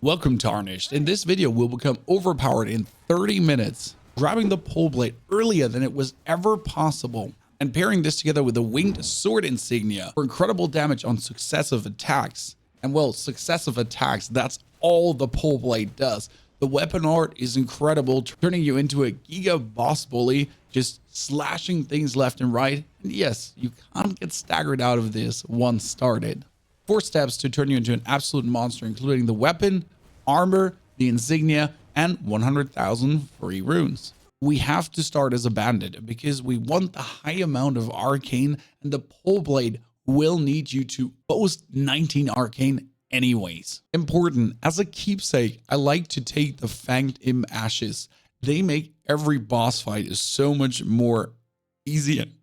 Welcome Tarnished. In this video, we'll become overpowered in 30 minutes, grabbing the Poleblade earlier than it was ever possible, and pairing this together with the Winged Sword Insignia for incredible damage on successive attacks. And well, successive attacks, that's all the Poleblade does. The weapon art is incredible, turning you into a Giga Boss Bully, just slashing things left and right. And yes, you can't get staggered out of this once started. 4 steps to turn you into an absolute monster, including the weapon, armor, the insignia, and 100,000 free runes. We have to start as a bandit because we want the high amount of arcane, and the Poleblade will need you to boast 19 arcane anyways. Important, as a keepsake, I like to take the Fanged Im Ashes. They make every boss fight so much more easy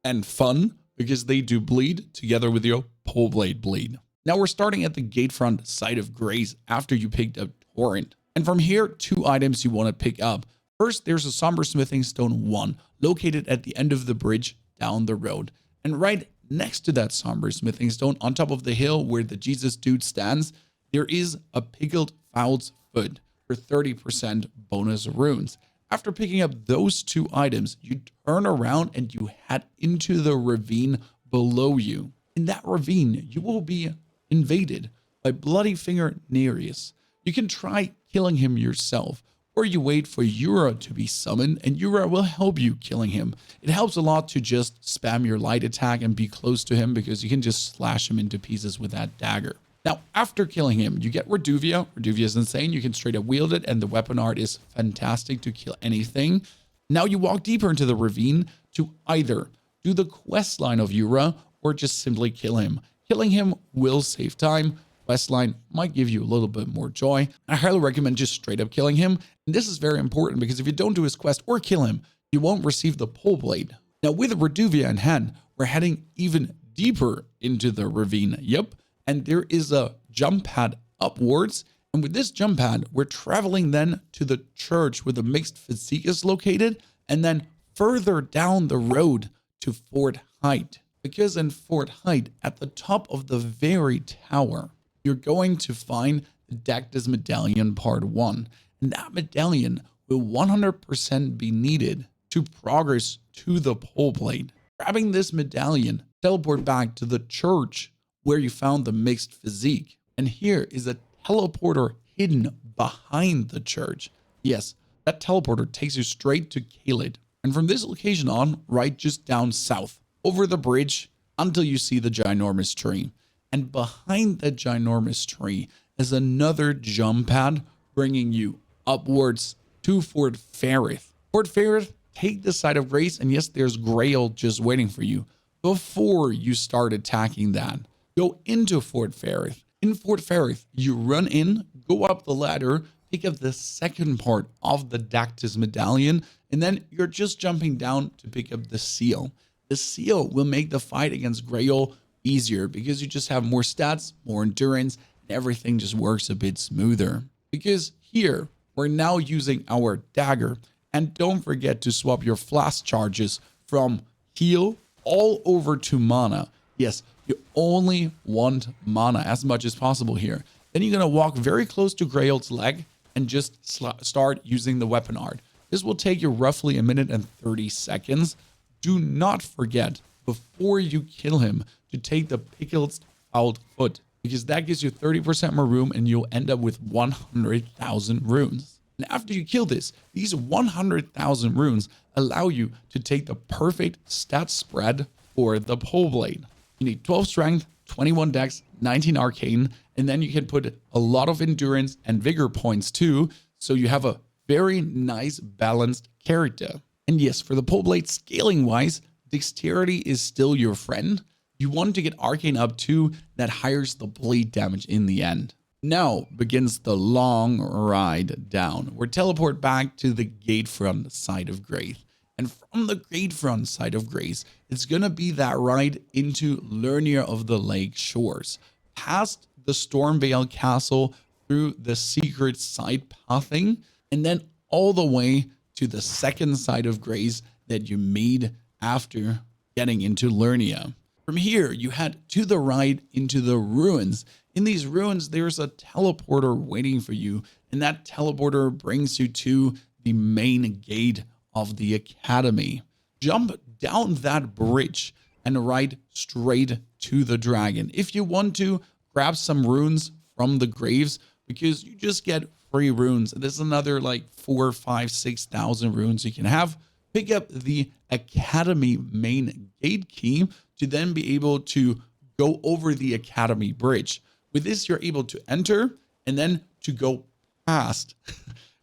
and fun because they do bleed together with your Poleblade bleed. Now we're starting at the gatefront side of Grace after you picked up Torrent. And from here, 2 items you want to pick up. First, there's a Somber Smithing Stone 1 located at the end of the bridge down the road. And right next to that Somber Smithing Stone, on top of the hill where the Jesus dude stands, there is a Pickled Fowl's Foot for 30% bonus runes. After picking up those 2 items, you turn around and you head into the ravine below you. In that ravine, you will be invaded by Bloody Finger Nereus. You can try killing him yourself, or you wait for Yura to be summoned and Yura will help you killing him. It helps a lot to just spam your light attack and be close to him because you can just slash him into pieces with that dagger. Now, after killing him, you get Reduvia. Reduvia is insane. You can straight up wield it, and the weapon art is fantastic to kill anything. Now you walk deeper into the ravine to either do the quest line of Yura or just simply kill him. Killing him will save time. Questline might give you a little bit more joy. I highly recommend just straight up killing him. And this is very important because if you don't do his quest or kill him, you won't receive the Poleblade. Now with Reduvia in hand, we're heading even deeper into the ravine. Yep. And there is a jump pad upwards. And with this jump pad, we're traveling then to the church where the mixed Physik is located. And then further down the road to Fort Height. Because in Fort Height, at the top of the very tower, you're going to find the Dectus Medallion Part 1. And that medallion will 100% be needed to progress to the Poleblade. Grabbing this medallion, teleport back to the church where you found the mixed Physik. And here is a teleporter hidden behind the church. Yes, that teleporter takes you straight to Kaled. And from this location on, right just down south, over the bridge until you see the ginormous tree. And behind that ginormous tree is another jump pad bringing you upwards to Fort Faroth. Fort Faroth, take the side of Grace, and yes, there's Grail just waiting for you. Before you start attacking that, go into Fort Faroth. In Fort Faroth, you run in, go up the ladder, pick up the second part of the Dectus medallion, and then you're just jumping down to pick up the seal. The seal will make the fight against Grail easier because you just have more stats, more endurance, and everything just works a bit smoother. Because here, we're now using our dagger. And don't forget to swap your flask charges from heal all over to mana. Yes, you only want mana as much as possible here. Then you're going to walk very close to Grail's leg and just start using the weapon art. This will take you roughly 1 minute and 30 seconds. Do not forget, before you kill him, to take the Pickled Fowl's Foot, because that gives you 30% more room and you'll end up with 100,000 runes. And after you kill this, these 100,000 runes allow you to take the perfect stat spread for the Poleblade. You need 12 strength, 21 dex, 19 arcane, and then you can put a lot of endurance and vigor points too, so you have a very nice balanced character. And yes, for the Poleblade scaling wise, dexterity is still your friend. You want to get arcane up too, that hires the bleed damage in the end. Now begins the long ride down. We're teleport back to the gatefront side of Grace. And from the gatefront side of Grace, it's going to be that ride into Lernia of the Lake Shores, past the Stormvale Castle, through the secret side pathing, and then all the way to the second side of Grace that you made after getting into Lernia. From here, you head to the right into the ruins In these ruins, there's a teleporter waiting for you, and that teleporter brings you to the main gate of the academy. Jump down that bridge and ride straight to the dragon. If you want to, grab some runes from the graves, because you just get free runes. There's another like 4, 5, 6,000 runes you can have. Pick up the academy main gate key to then be able to go over the academy bridge. With this, you're able to enter and then to go past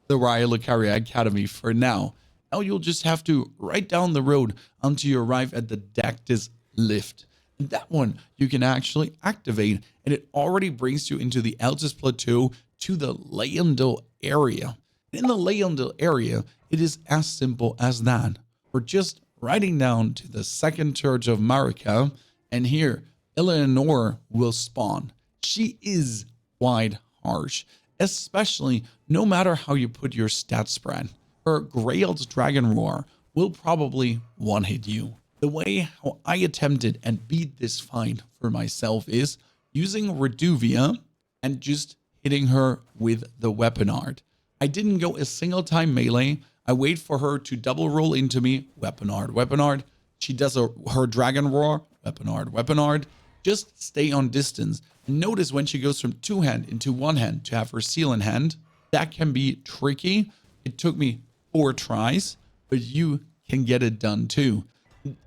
the Lucaria Academy for now. Now you'll just have to ride down the road until you arrive at the Dectus lift. And that one you can actually activate, and it already brings you into the Altus Plateau to the Leondil area. In the Leondil area, it is as simple as that. We're just riding down to the second church of Marika, and here Eleanora will spawn. She is quite harsh, especially no matter how you put your stat spread. Her Grail's Dragon Roar will probably one-hit you. The way how I attempted and beat this fight for myself is using Reduvia and just hitting her with the weapon art. I didn't go a single time melee. I wait for her to double roll into me, weapon art, weapon art. She does her Dragon Roar, weapon art, weapon art. Just stay on distance. Notice when she goes from 2-hand into 1-hand to have her seal in hand, that can be tricky. It took me 4 tries, but you can get it done too.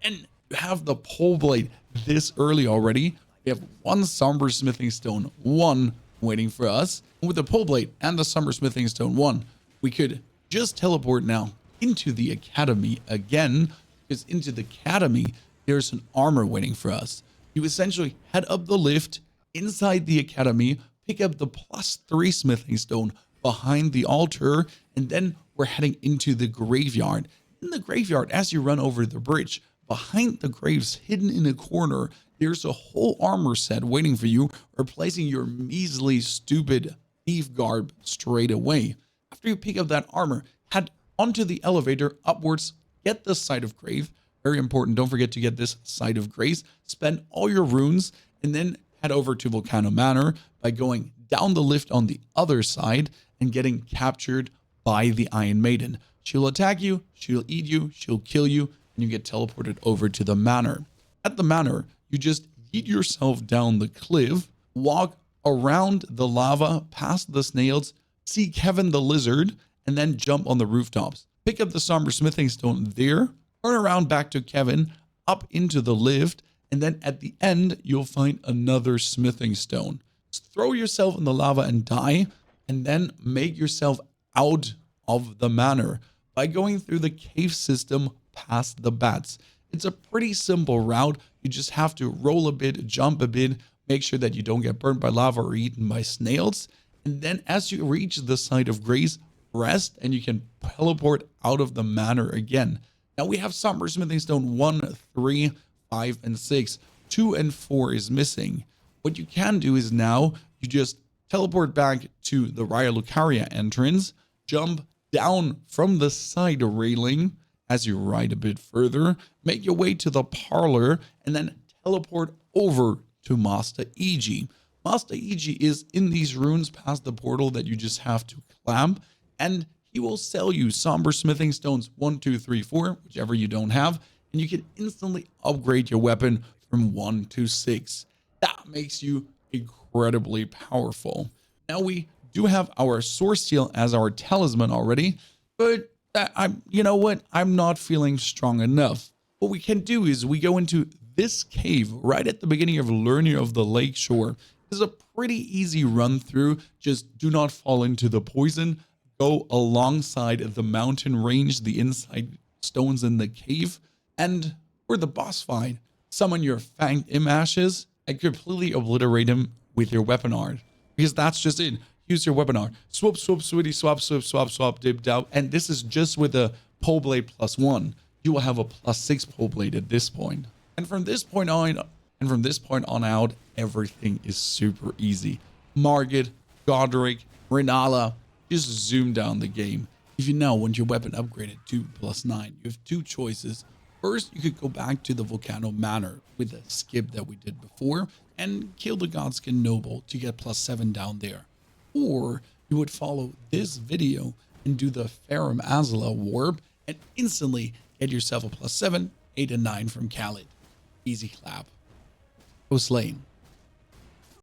And you have the Poleblade this early already. We have 1 Somber Smithing Stone, 1 waiting for us. And with the Poleblade and the Somber Smithing Stone 1, we could just teleport now into the academy again, because into the academy, there's an armor waiting for us. You essentially head up the lift inside the academy, pick up the +3 Smithing Stone behind the altar, and then we're heading into the graveyard. In the graveyard, as you run over the bridge, behind the graves, hidden in a corner, there's a whole armor set waiting for you, replacing your measly, stupid thief garb straight away. After you pick up that armor, head onto the elevator upwards, get the Site of Grave. Very important, don't forget to get this Site of Grace. Spend all your runes, and then head over to Volcano Manor by going down the lift on the other side and getting captured by the Iron Maiden. She'll attack you, she'll eat you, she'll kill you, and you get teleported over to the Manor. At the Manor, you just yeet yourself down the cliff, walk around the lava, past the snails, see Kevin the Lizard, and then jump on the rooftops. Pick up the Somber Smithing Stone there, turn around back to Kevin, up into the lift, and then at the end, you'll find another Smithing Stone. Just throw yourself in the lava and die, and then make yourself out of the Manor by going through the cave system past the bats. It's a pretty simple route. You just have to roll a bit, jump a bit, make sure that you don't get burnt by lava or eaten by snails. And then as you reach the Site of Grace, rest, and you can teleport out of the Manor again. Now we have Somber Smithing Stone 1, 3, 5, and 6. 2 and 4 is missing. What you can do is now you just teleport back to the Lucaria entrance, jump down from the side railing as you ride a bit further, make your way to the parlor, and then teleport over to Master EG. Master EG is in these ruins past the portal that you just have to clamp, and he will sell you Somber Smithing Stones 1, 2, 3, 4, whichever you don't have, and you can instantly upgrade your weapon from 1 to 6. That makes you incredibly powerful. Now we do have our Source Seal as our talisman already, but you know what? I'm not feeling strong enough. What we can do is we go into this cave right at the beginning of Learning of the Lakeshore. This is a pretty easy run through. Just do not fall into the poison. Go alongside the mountain range, the inside stones in the cave, and for the boss fight, summon your Fanged Ashes and completely obliterate him with your weapon art. Because that's just it. Use your weapon art. Swoop, swoop, switty, swap, swip, swap, swap, dip, down. And this is just with a Poleblade +1. You will have a +6 Poleblade at this point. And from this point on out, everything is super easy. Margit, Godric, Renala, just zoom down the game. If you now want your weapon upgraded to +9, you have 2 choices. First, you could go back to the Volcano Manor with the skip that we did before and kill the Godskin Noble to get +7 down there. Or you would follow this video and do the Farum Azula warp and instantly get yourself a +7, 8, and 9 from Khalid. Easy clap. Go Slain.